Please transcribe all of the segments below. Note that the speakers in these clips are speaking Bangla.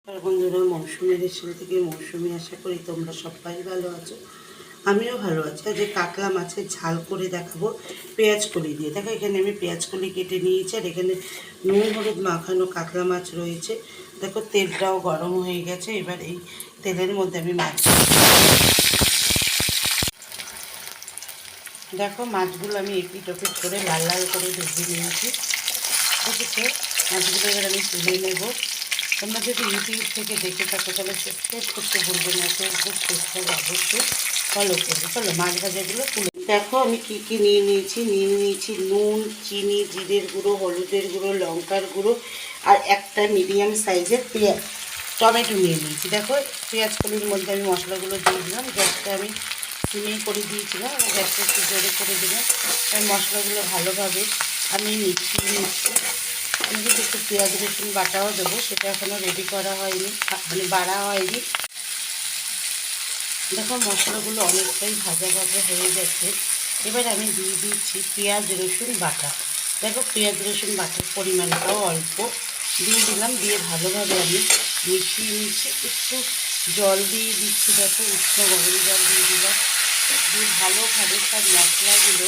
আর বন্ধুরা, মৌসুমী রেসিপি থেকে মৌসুমী, আশা করি তোমরা সবাই ভালো আছো। আমিও ভালো আছি। আজ কাতলা মাছের ঝাল করে দেখাবো পেঁয়াজ কলি দিয়ে। দেখো, এখানে আমি পেঁয়াজ কলি কেটে নিয়েছি, আর এখানে নুন হলুদ মাখানো কাতলা মাছ রয়েছে। দেখো, তেলটাও গরম হয়ে গেছে। এবার এই তেলের মধ্যে আমি মাছ, দেখো মাছগুলো আমি এপিট ওপিট করে লাল লাল করে ভেজে নিয়েছি। দেখেছো, মাছগুলো এবার আমি তুলে নেবো। তোমরা যদি ইউটিউব থেকে দেখে থাকো তাহলে সাবস্ক্রাইব করতে বলবে না, ফেসবুক পেজটা অবশ্যই ফলো করবে। চলো মাছ ভাজাগুলো তুলে। দেখো আমি কী কী নিয়ে নিয়েছি নুন, চিনি, জিরের গুঁড়ো, হলুদের গুঁড়ো, লঙ্কার গুঁড়ো, আর একটা মিডিয়াম সাইজের পেঁয়াজ, টমেটো নিয়ে নিয়েছি। দেখো, পেঁয়াজ কলির মধ্যে আমি মশলাগুলো দিয়ে দিলাম। গ্যাসটা আমি সিমে করে দিয়েছিলাম, গ্যাসটা একটু জোরে করে দিলাম। মশলাগুলো ভালোভাবে আমি মিশিয়ে নিচ্ছি। আমি কিন্তু একটু পেঁয়াজ রসুন বাটাও দেবো, সেটা এখনও রেডি করা হয়নি, মানে বাড়া হয়নি। দেখো, মশলাগুলো অনেকটাই ভাজা ভাজা হয়ে গেছে। এবার আমি দিয়ে দিচ্ছি পেঁয়াজ রসুন বাটা। দেখো, পেঁয়াজ রসুন বাটার পরিমাণটাও অল্প দিয়ে দিলাম, দিয়ে ভালোভাবে আমি মিশিয়ে নিচ্ছি। একটু জল দিয়ে দিচ্ছি, দেখো উষ্ণ গরম জল দিয়ে দিলাম, দিয়ে ভালোভাবে সব মশলাগুলো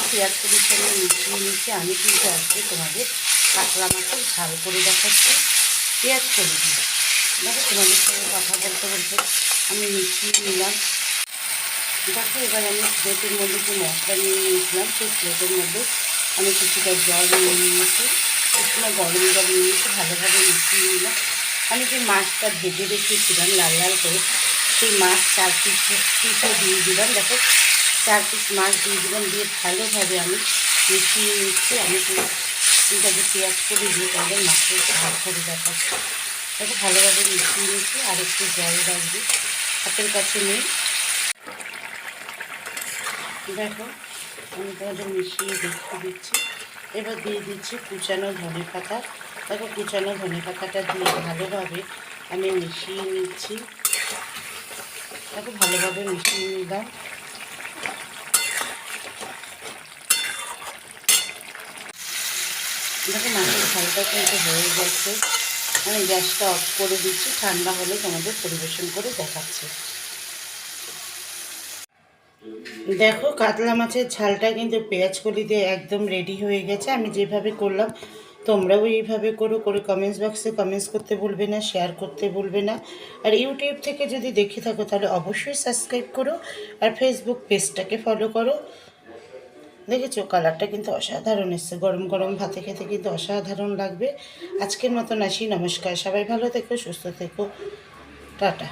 পেঁয়াজ কলির সঙ্গে মিশিয়ে নিচ্ছি। আমি কিন্তু আজকে তোমাদের কাতলা মাছের ঝাল করে দেখাচ্ছি পেঁয়াজ কলি দিয়ে। দেখো, তোমাদের সঙ্গে কথা বলতে বলতে আমি মিশিয়ে নিলাম। দেখো, এবার আমি প্লেটের মধ্যে যে মশলা নিয়ে নিয়েছিলাম, সেই প্লেটের মধ্যে আমি কিছুটা জল নিয়ে নিয়েছি, উষ্ণ গরম জল নিয়ে নিয়েছি, ভালোভাবে মিশিয়ে নিলাম। আমি যে মাছটা ভেজে রেখেছিলাম লাল লাল করে, সেই মাছ 4 পিসে দিয়ে দিলাম। দেখো, 4 পিস মাছ দিয়ে দিলাম, দিয়ে ভালোভাবে আমি মিশিয়ে নিচ্ছি। আমি কিন্তু যে পেঁয়াজ করে দিয়ে তাদের মাছের ঝাল করে দেখাচ্ছি। দেখো, ভালোভাবে মিশিয়ে নিচ্ছি, আর একটু জল রাখবি, হাতের কাছে নেই। দেখো, আমি তোমাদের মিশিয়ে দেখতে দিচ্ছি। এবার দিয়ে দিচ্ছি কুচানো ধনে পাতা। দেখো, কুচানো ধনে পাতাটা দিয়ে ভালোভাবে আমি মিশিয়ে নিচ্ছি। দেখো, ভালোভাবে মিশিয়ে নিলাম। দেখো, মাছের ঝালটা কিন্তু হয়ে গেছে। আমি গ্যাসটা অফ করে দিচ্ছি, ঠান্ডা হলে তোমাদের পরিবেশন করে দেখাচ্ছি। দেখো, কাতলা মাছের ঝালটা কিন্তু পেঁয়াজ কলি দিয়ে একদম রেডি হয়ে গেছে। আমি যেভাবে করলাম তোমরাও এইভাবে করে কমেন্টস বক্সে কমেন্টস করতে ভুলবে না, শেয়ার করতে ভুলবে না। আর ইউটিউব থেকে যদি দেখে থাকো তাহলে অবশ্যই সাবস্ক্রাইব করো, আর ফেসবুক পেজটাকে ফলো করো। দেখেছো, কালারটা কিন্তু অসাধারণ এসছে। গরম গরম ভাতে খেতে কিন্তু অসাধারণ লাগবে। আজকের মতন আসি, নমস্কার। সবাই ভালো থেকো, সুস্থ থেকো, টাটা।